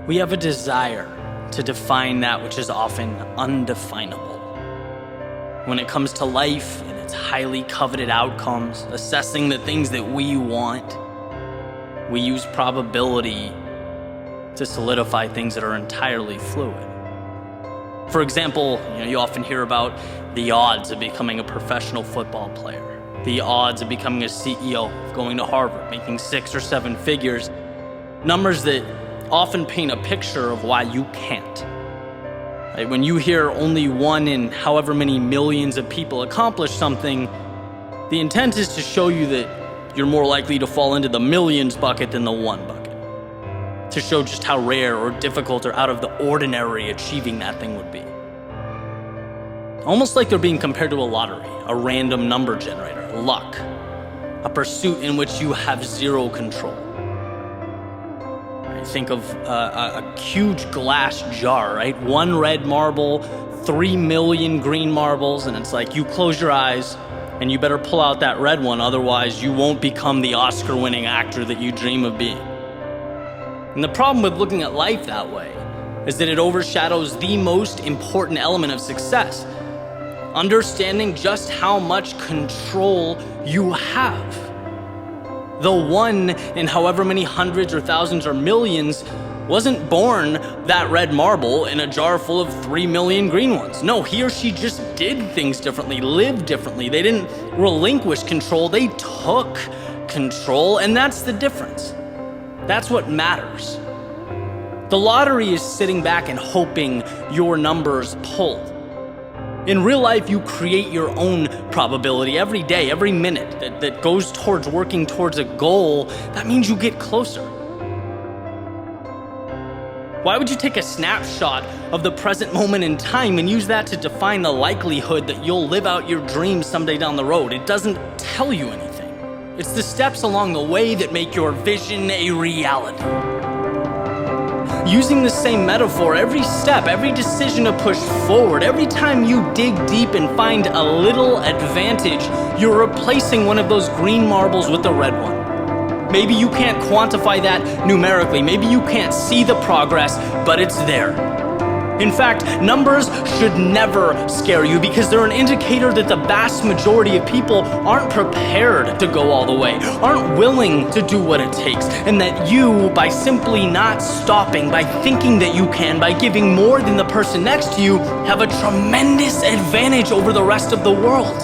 We have a desire to define that which is often undefinable. When it comes to life and its highly coveted outcomes, assessing the things that we want, we use probability to solidify things that are entirely fluid. For example, you often hear about the odds of becoming a professional football player, the odds of becoming a CEO, of going to Harvard, making 6 or 7 figures, numbers that often paint a picture of why you can't. When you hear only 1 in however many millions of people accomplish something, the intent is to show you that you're more likely to fall into the millions bucket than the 1 bucket, to show just how rare or difficult or out of the ordinary achieving that thing would be. Almost like they're being compared to a lottery, a random number generator, luck, a pursuit in which you have zero control. Think of a huge glass jar, right? 1 red marble, 3 million green marbles, and it's like you close your eyes and you better pull out that red one, otherwise you won't become the Oscar-winning actor that you dream of being. And the problem with looking at life that way is that it overshadows the most important element of success, understanding just how much control you have. The 1 in however many hundreds or thousands or millions wasn't born that red marble in a jar full of 3 million green ones. No, he or she just did things differently, lived differently. They didn't relinquish control, they took control, and that's the difference. That's what matters. The lottery is sitting back and hoping your numbers pull. In real life, you create your own probability every day, every minute that goes towards working towards a goal. That means you get closer. Why would you take a snapshot of the present moment in time and use that to define the likelihood that you'll live out your dreams someday down the road? It doesn't tell you anything. It's the steps along the way that make your vision a reality. Using the same metaphor, every step, every decision to push forward, every time you dig deep and find a little advantage, you're replacing one of those green marbles with a red one. Maybe you can't quantify that numerically, maybe you can't see the progress, but it's there. In fact, numbers should never scare you because they're an indicator that the vast majority of people aren't prepared to go all the way, aren't willing to do what it takes, and that you, by simply not stopping, by thinking that you can, by giving more than the person next to you, have a tremendous advantage over the rest of the world.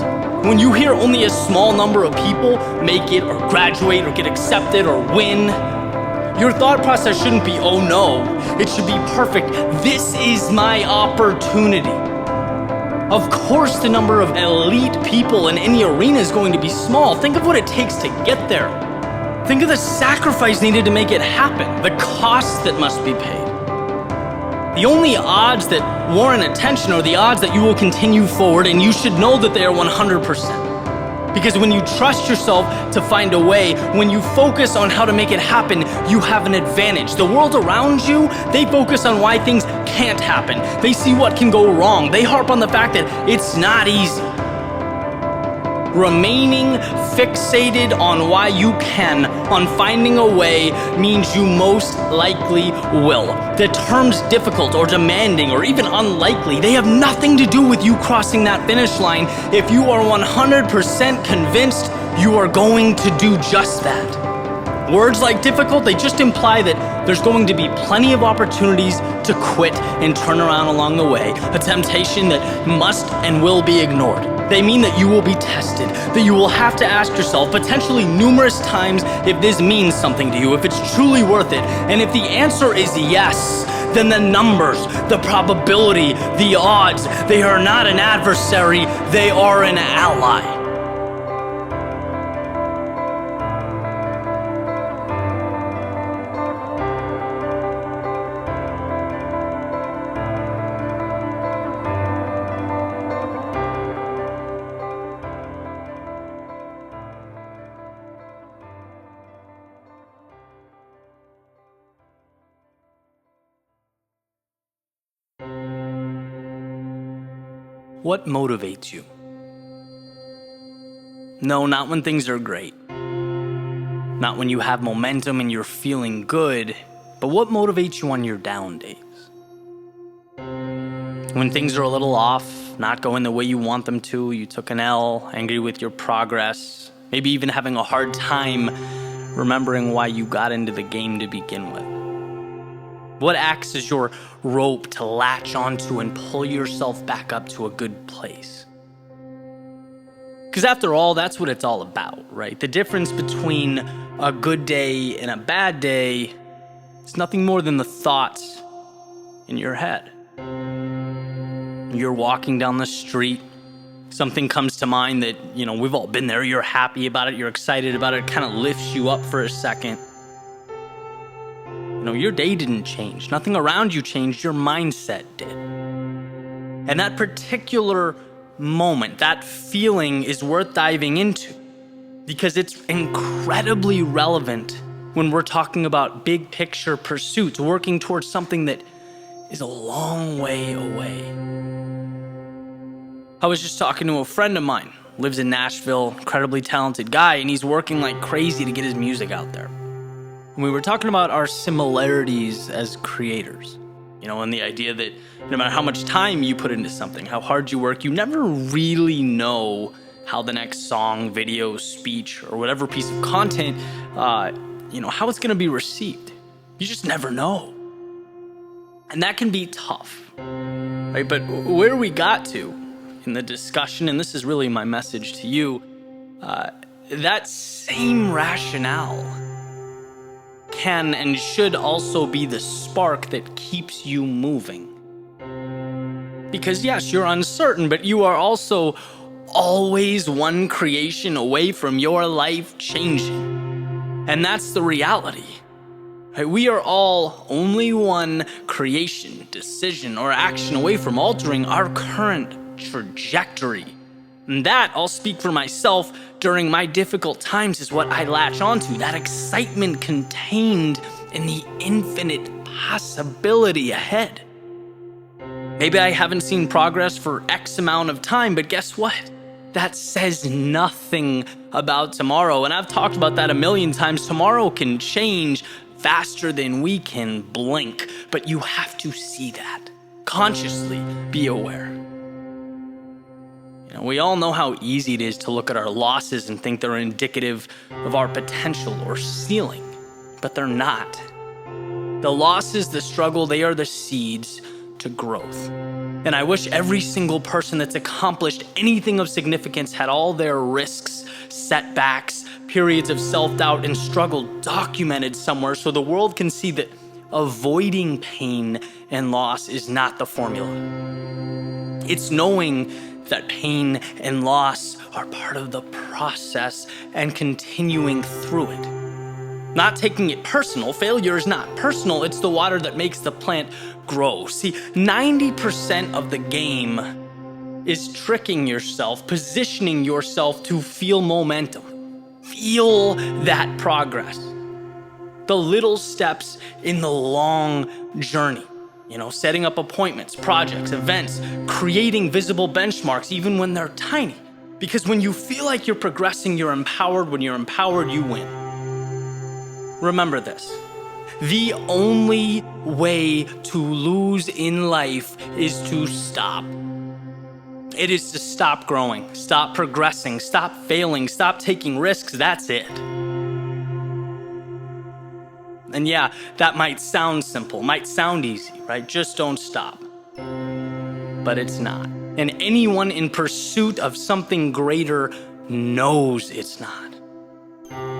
When you hear only a small number of people make it or graduate or get accepted or win, your thought process shouldn't be, oh no, it should be perfect. This is my opportunity. Of course, the number of elite people in any arena is going to be small. Think of what it takes to get there. Think of the sacrifice needed to make it happen, the cost that must be paid. The only odds that warrant attention are the odds that you will continue forward, and you should know that they are 100%. Because when you trust yourself to find a way, when you focus on how to make it happen, you have an advantage. The world around you, they focus on why things can't happen. They see what can go wrong. They harp on the fact that it's not easy. Remaining fixated on why you can, on finding a way, means you most likely will. The terms difficult or demanding or even unlikely, they have nothing to do with you crossing that finish line if you are 100% convinced you are going to do just that. Words like difficult, they just imply that there's going to be plenty of opportunities to quit and turn around along the way, a temptation that must and will be ignored. They mean that you will be tested, that you will have to ask yourself potentially numerous times if this means something to you, if it's truly worth it. And if the answer is yes, then the numbers, the probability, the odds, they are not an adversary, they are an ally. What motivates you? No, not when things are great. Not when you have momentum and you're feeling good, But what motivates you on your down days? When things are a little off, not going the way you want them to, you took an L, angry with your progress, maybe even having a hard time remembering why you got into the game to begin with. What acts as your rope to latch onto and pull yourself back up to a good place? Because after all, that's what it's all about, right? The difference between a good day and a bad day is nothing more than the thoughts in your head. You're walking down the street, something comes to mind that, we've all been there. You're happy about it, you're excited about it, kind of lifts you up for a second. Your day didn't change. Nothing around you changed, your mindset did. And that particular moment, that feeling is worth diving into because it's incredibly relevant when we're talking about big picture pursuits, working towards something that is a long way away. I was just talking to a friend of mine, lives in Nashville, incredibly talented guy, and he's working like crazy to get his music out there. And we were talking about our similarities as creators, and the idea that no matter how much time you put into something, how hard you work, you never really know how the next song, video, speech, or whatever piece of content, how it's going to be received. You just never know. And that can be tough, right? But where we got to in the discussion, and this is really my message to you, that same rationale can and should also be the spark that keeps you moving. Because yes, you're uncertain, but you are also always one creation away from your life changing. And that's the reality. Right? We are all only one creation, decision, or action away from altering our current trajectory. And that, I'll speak for myself, during my difficult times is what I latch onto, that excitement contained in the infinite possibility ahead. Maybe I haven't seen progress for X amount of time, but guess what? That says nothing about tomorrow. And I've talked about that a million times. Tomorrow can change faster than we can blink, but you have to see that. Consciously be aware. We all know how easy it is to look at our losses and think they're indicative of our potential or ceiling, but they're not. The losses, the struggle, they are the seeds to growth. And I wish every single person that's accomplished anything of significance had all their risks, setbacks, periods of self-doubt and struggle documented somewhere so the world can see that avoiding pain and loss is not the formula. It's knowing that pain and loss are part of the process and continuing through it. Not taking it personal. Failure is not personal. It's the water that makes the plant grow. See, 90% of the game is tricking yourself, positioning yourself to feel momentum. Feel that progress. The little steps in the long journey. Setting up appointments, projects, events, creating visible benchmarks, even when they're tiny. Because when you feel like you're progressing, you're empowered. When you're empowered, you win. Remember this. The only way to lose in life is to stop. It is to stop growing, stop progressing, stop failing, stop taking risks. That's it. And yeah, that might sound simple, might sound easy, right? Just don't stop. But it's not. And anyone in pursuit of something greater knows it's not.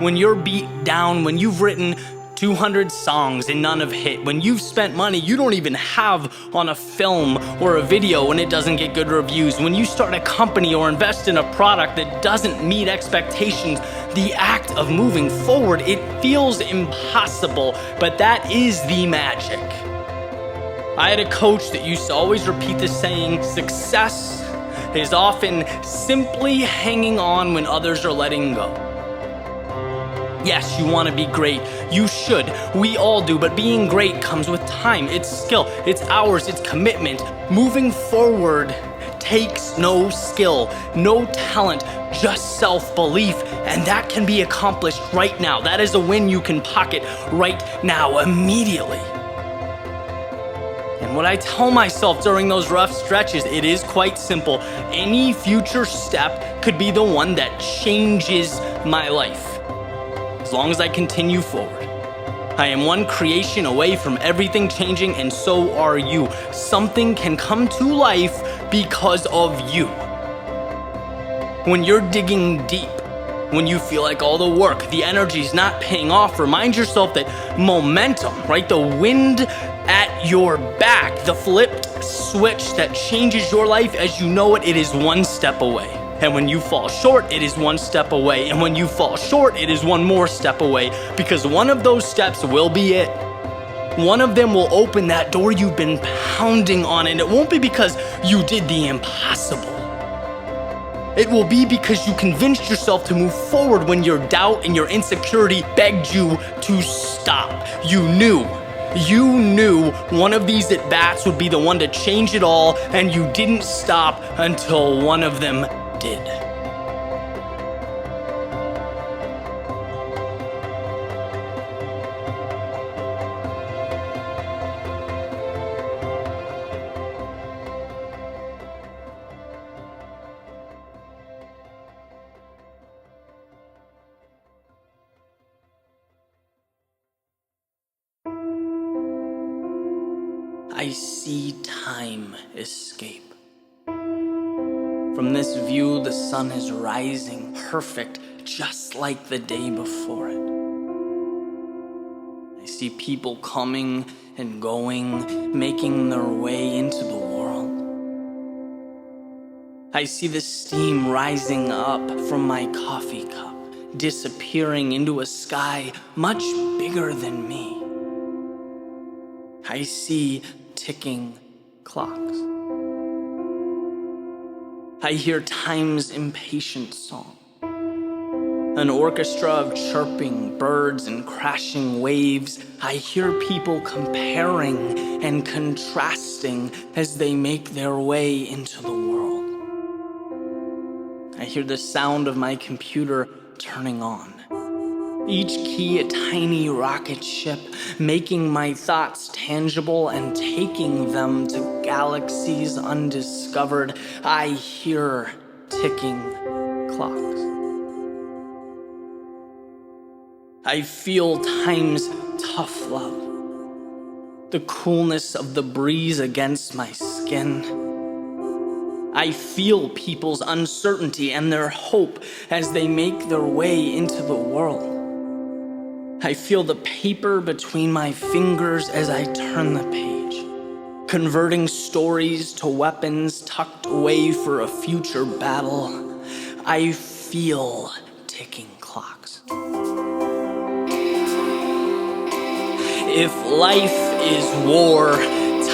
When you're beat down, when you've written 200 songs and none have hit, when you've spent money you don't even have on a film or a video and it doesn't get good reviews, when you start a company or invest in a product that doesn't meet expectations, the act of moving forward, it feels impossible, but that is the magic. I had a coach that used to always repeat the saying, success is often simply hanging on when others are letting go. Yes, you want to be great. You should. We all do. But being great comes with time. It's skill. It's hours. It's commitment. Moving forward takes no skill, no talent, just self-belief. And that can be accomplished right now. That is a win you can pocket right now, immediately. And what I tell myself during those rough stretches, it is quite simple. Any future step could be the one that changes my life, as long as I continue forward. I am one creation away from everything changing, and so are you. Something can come to life because of you. When you're digging deep, when you feel like all the work, the energy's not paying off, remind yourself that momentum, right? The wind at your back, the flipped switch that changes your life as you know it, it is one step away. And when you fall short, it is one step away. And when you fall short, it is one more step away, because one of those steps will be it. One of them will open that door you've been pounding on, and it won't be because you did the impossible. It will be because you convinced yourself to move forward when your doubt and your insecurity begged you to stop. You knew one of these at-bats would be the one to change it all, and you didn't stop until one of them did. I see time escape. From this view, the sun is rising, perfect, just like the day before it. I see people coming and going, making their way into the world. I see the steam rising up from my coffee cup, disappearing into a sky much bigger than me. I see ticking clocks. I hear time's impatient song, an orchestra of chirping birds and crashing waves. I hear people comparing and contrasting as they make their way into the world. I hear the sound of my computer turning on, each key a tiny rocket ship, making my thoughts tangible and taking them to galaxies undiscovered. I hear ticking clocks. I feel time's tough love, the coolness of the breeze against my skin. I feel people's uncertainty and their hope as they make their way into the world. I feel the paper between my fingers as I turn the page, converting stories to weapons tucked away for a future battle. I feel ticking clocks. If life is war,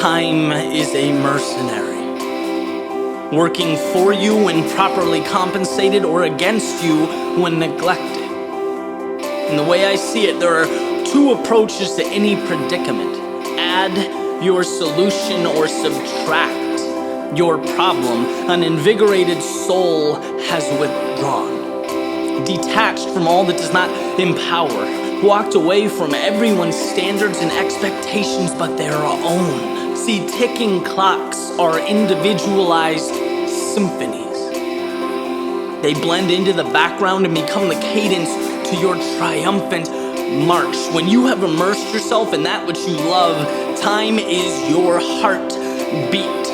time is a mercenary, working for you when properly compensated or against you when neglected. And the way I see it, there are two approaches to any predicament: add your solution or subtract your problem. An invigorated soul has withdrawn, detached from all that does not empower, walked away from everyone's standards and expectations but their own. See, ticking clocks are individualized symphonies. They blend into the background and become the cadence to your triumphant march. When you have immersed yourself in that which you love, time is your heartbeat.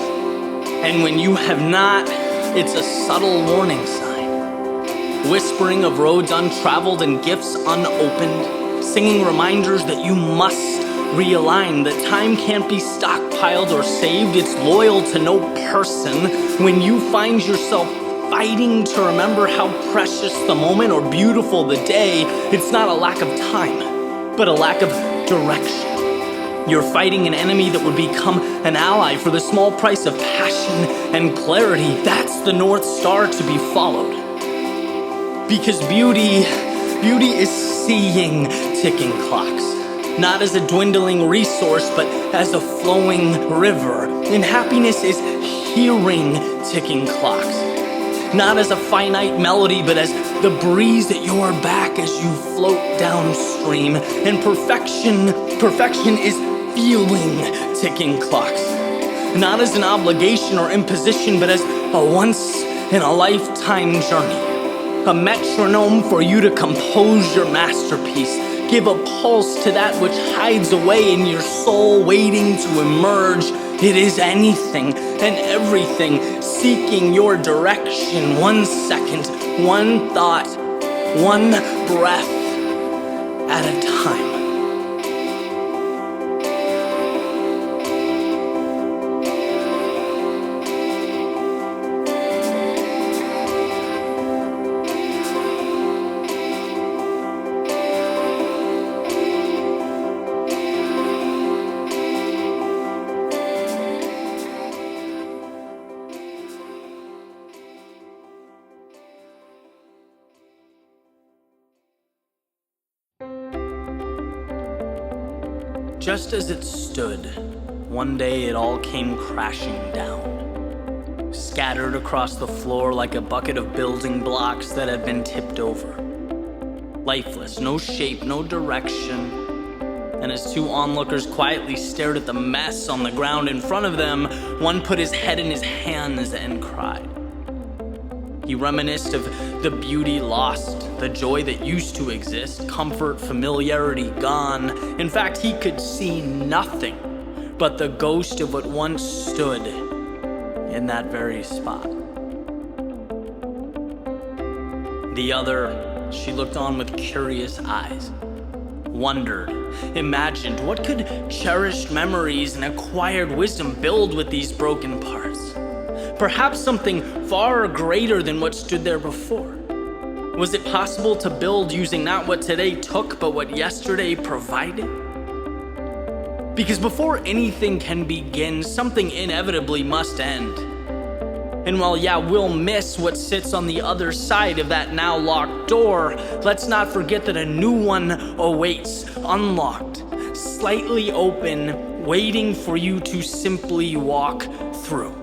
And when you have not, it's a subtle warning sign, whispering of roads untraveled and gifts unopened, singing reminders that you must realign, that time can't be stockpiled or saved. It's loyal to no person. When you find yourself fighting to remember how precious the moment or beautiful the day, it's not a lack of time, but a lack of direction. You're fighting an enemy that would become an ally for the small price of passion and clarity. That's the North Star to be followed. Because beauty is seeing ticking clocks, not as a dwindling resource, but as a flowing river. And happiness is hearing ticking clocks, not as a finite melody, but as the breeze at your back as you float downstream. And perfection is feeling ticking clocks. Not as an obligation or imposition, but as a once-in-a-lifetime journey. A metronome for you to compose your masterpiece. Give a pulse to that which hides away in your soul, waiting to emerge. It is anything and everything seeking your direction. 1 second, one thought, one breath at a time. Just as it stood, one day it all came crashing down, scattered across the floor like a bucket of building blocks that had been tipped over. Lifeless, no shape, no direction. And as two onlookers quietly stared at the mess on the ground in front of them, one put his head in his hands and cried. He reminisced of the beauty lost, the joy that used to exist, comfort, familiarity gone. In fact, he could see nothing but the ghost of what once stood in that very spot. The other, she looked on with curious eyes, wondered, imagined what could cherished memories and acquired wisdom build with these broken parts. Perhaps something far greater than what stood there before. Was it possible to build using not what today took, but what yesterday provided? Because before anything can begin, something inevitably must end. And while we'll miss what sits on the other side of that now locked door, let's not forget that a new one awaits, unlocked, slightly open, waiting for you to simply walk through.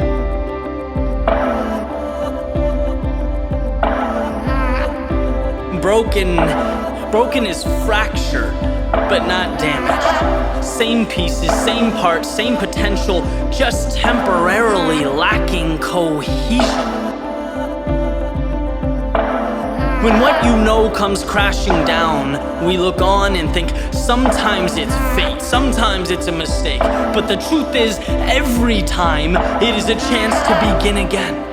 Broken is fractured, but not damaged. Same pieces, same parts, same potential, just temporarily lacking cohesion. When what you know comes crashing down, we look on and think sometimes it's fate, sometimes it's a mistake. But the truth is, every time it is a chance to begin again.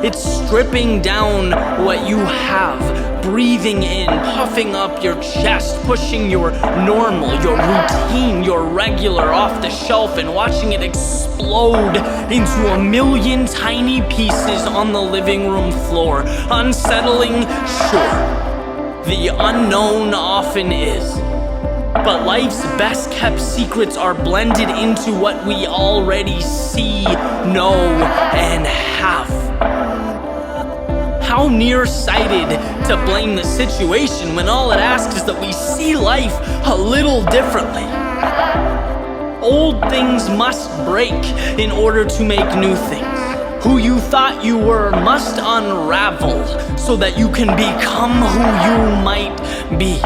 It's stripping down what you have, breathing in, puffing up your chest, pushing your normal, your routine, your regular off the shelf and watching it explode into a million tiny pieces on the living room floor. Unsettling, sure. The unknown often is. But life's best kept secrets are blended into what we already see, know, and have. How nearsighted to blame the situation when all it asks is that we see life a little differently. Old things must break in order to make new things. Who you thought you were must unravel so that you can become who you might be.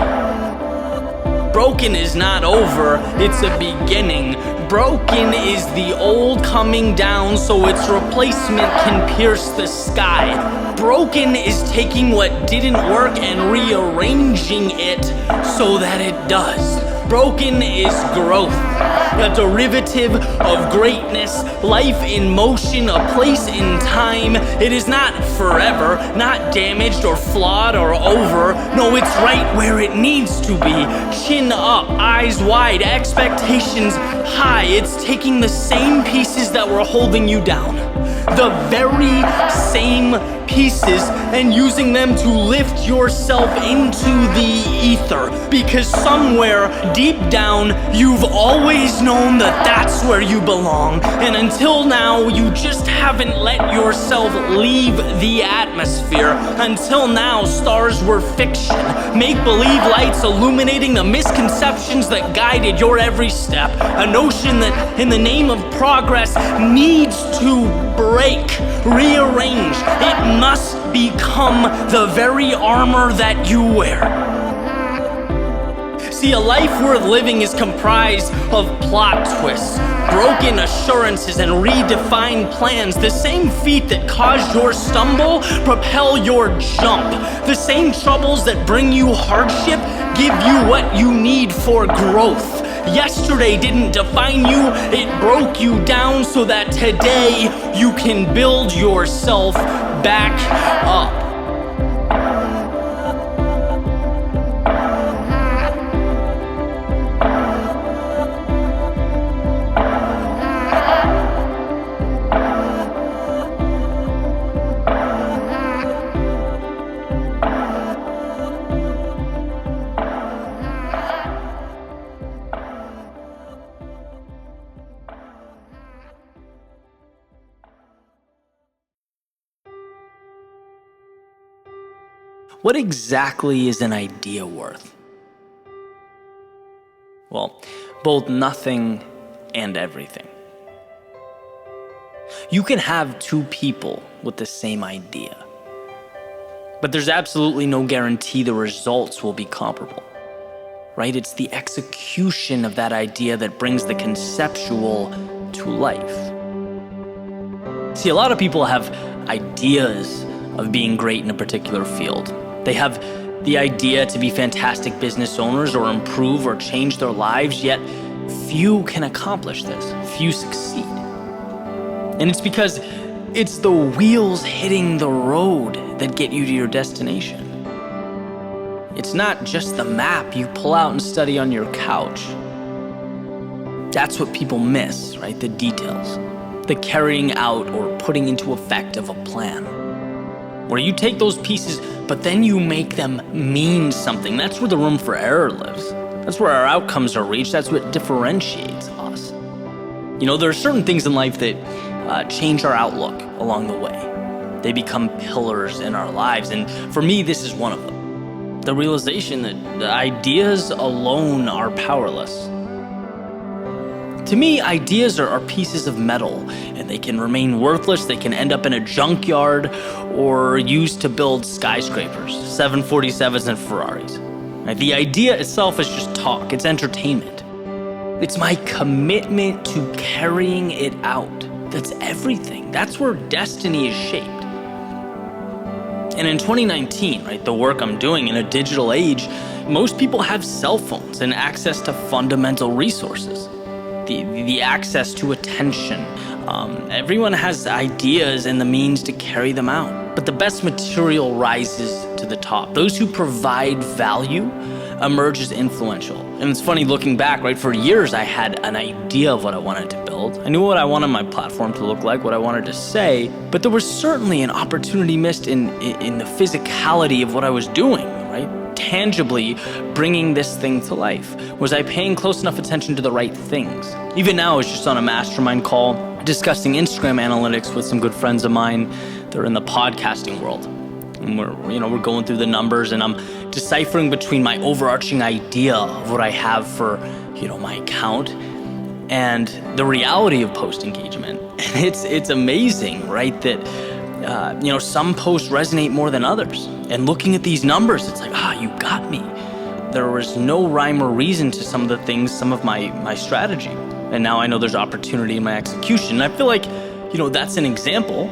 Broken is not over, it's a beginning. Broken is the old coming down so its replacement can pierce the sky. Broken is taking what didn't work and rearranging it so that it does. Broken is growth, a derivative of greatness, life in motion, a place in time. It is not forever, not damaged or flawed or over. No, it's right where it needs to be. Chin up, eyes wide, expectations high. It's taking the same pieces that were holding you down, the very same pieces, and using them to lift yourself into the ether. Because somewhere But deep down, you've always known that that's where you belong. And until now, you just haven't let yourself leave the atmosphere. Until now, stars were fiction, make-believe lights illuminating the misconceptions that guided your every step. A notion that, in the name of progress, needs to break, rearrange. It must become the very armor that you wear. See, a life worth living is comprised of plot twists, broken assurances, and redefined plans. The same feet that cause your stumble propel your jump. The same troubles that bring you hardship give you what you need for growth. Yesterday didn't define you, it broke you down so that today you can build yourself back up. What exactly is an idea worth? Well, both nothing and everything. You can have two people with the same idea, but there's absolutely no guarantee the results will be comparable, right? It's the execution of that idea that brings the conceptual to life. See, a lot of people have ideas of being great in a particular field. They have the idea to be fantastic business owners or improve or change their lives, yet few can accomplish this. Few succeed. And it's because it's the wheels hitting the road that get you to your destination. It's not just the map you pull out and study on your couch. That's what people miss, right? The details. The carrying out or putting into effect of a plan. Where you take those pieces, but then you make them mean something. That's where the room for error lives. That's where our outcomes are reached. That's what differentiates us. You know, there are certain things in life that change our outlook along the way. They become pillars in our lives, and for me, this is one of them. The realization that the ideas alone are powerless. To me, ideas are pieces of metal, and they can remain worthless. They can end up in a junkyard or used to build skyscrapers, 747s and Ferraris. Right? The idea itself is just talk. It's entertainment. It's my commitment to carrying it out. That's everything. That's where destiny is shaped. And in 2019, right, the work I'm doing in a digital age, most people have cell phones and access to fundamental resources. The access to attention. Everyone has ideas and the means to carry them out. But the best material rises to the top. Those who provide value emerge as influential. And it's funny looking back, right? For years, I had an idea of what I wanted to build. I knew what I wanted my platform to look like, what I wanted to say, but there was certainly an opportunity missed in the physicality of what I was doing, right? Tangibly bringing this thing to life. Was I paying close enough attention to the right things? Even now, I was just on a mastermind call discussing Instagram analytics with some good friends of mine. They're in the podcasting world. And we're going through the numbers, and I'm deciphering between my overarching idea of what I have for, my account and the reality of post engagement. And it's amazing, right? That, some posts resonate more than others. And looking at these numbers, it's like, you got me. There was no rhyme or reason to some of the things, some of my strategy. And now I know there's opportunity in my execution. And I feel like, that's an example.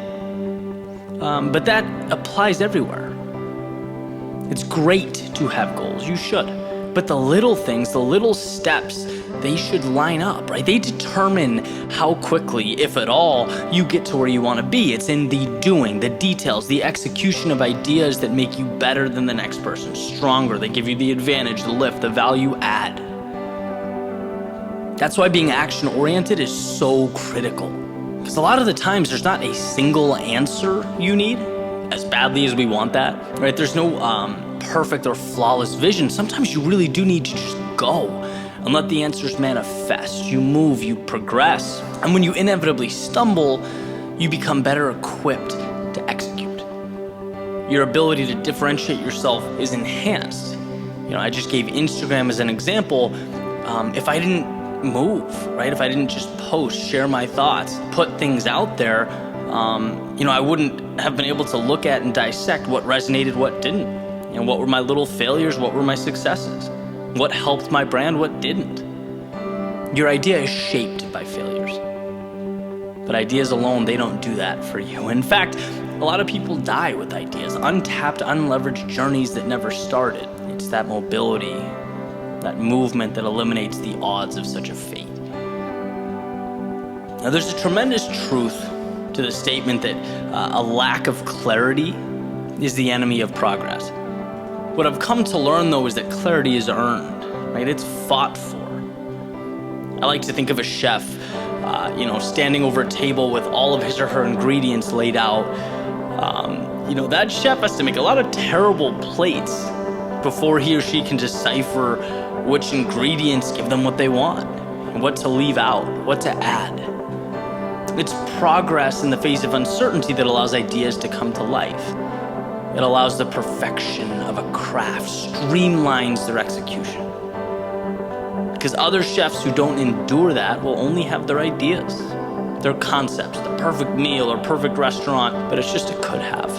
But that applies everywhere. It's great to have goals, you should. But the little things, the little steps, they should line up, right? They determine how quickly, if at all, you get to where you want to be. It's in the doing, the details, the execution of ideas that make you better than the next person, stronger. They give you the advantage, the lift, the value add. That's why being action-oriented is so critical. Because a lot of the times, there's not a single answer you need, as badly as we want that, right? There's no perfect or flawless vision. Sometimes you really do need to just go. and let the answers manifest. You move, you progress. And when you inevitably stumble, you become better equipped to execute. Your ability to differentiate yourself is enhanced. I just gave Instagram as an example. If I didn't move, right? If I didn't just post, share my thoughts, put things out there, I wouldn't have been able to look at and dissect what resonated, what didn't. What were my little failures? What were my successes? What helped my brand? What didn't? Your idea is shaped by failures. But ideas alone, they don't do that for you. In fact, a lot of people die with ideas, untapped, unleveraged journeys that never started. It's that mobility, that movement that eliminates the odds of such a fate. Now, there's a tremendous truth to the statement that a lack of clarity is the enemy of progress. What I've come to learn, though, is that clarity is earned, right? It's fought for. I like to think of a chef, standing over a table with all of his or her ingredients laid out. That chef has to make a lot of terrible plates before he or she can decipher which ingredients give them what they want, and what to leave out, what to add. It's progress in the face of uncertainty that allows ideas to come to life. It allows the perfection of a craft, streamlines their execution. Because other chefs who don't endure that will only have their ideas, their concepts, the perfect meal or perfect restaurant, but it's just a could have.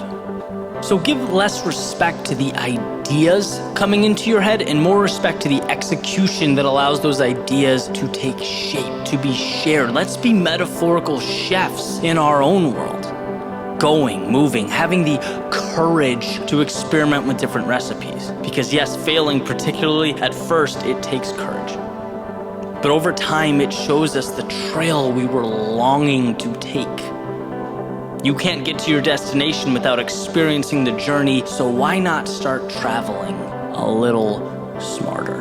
So give less respect to the ideas coming into your head and more respect to the execution that allows those ideas to take shape, to be shared. Let's be metaphorical chefs in our own world. Going, moving, having the courage to experiment with different recipes. Because yes, failing, particularly at first, it takes courage. But over time, it shows us the trail we were longing to take. You can't get to your destination without experiencing the journey, so why not start traveling a little smarter?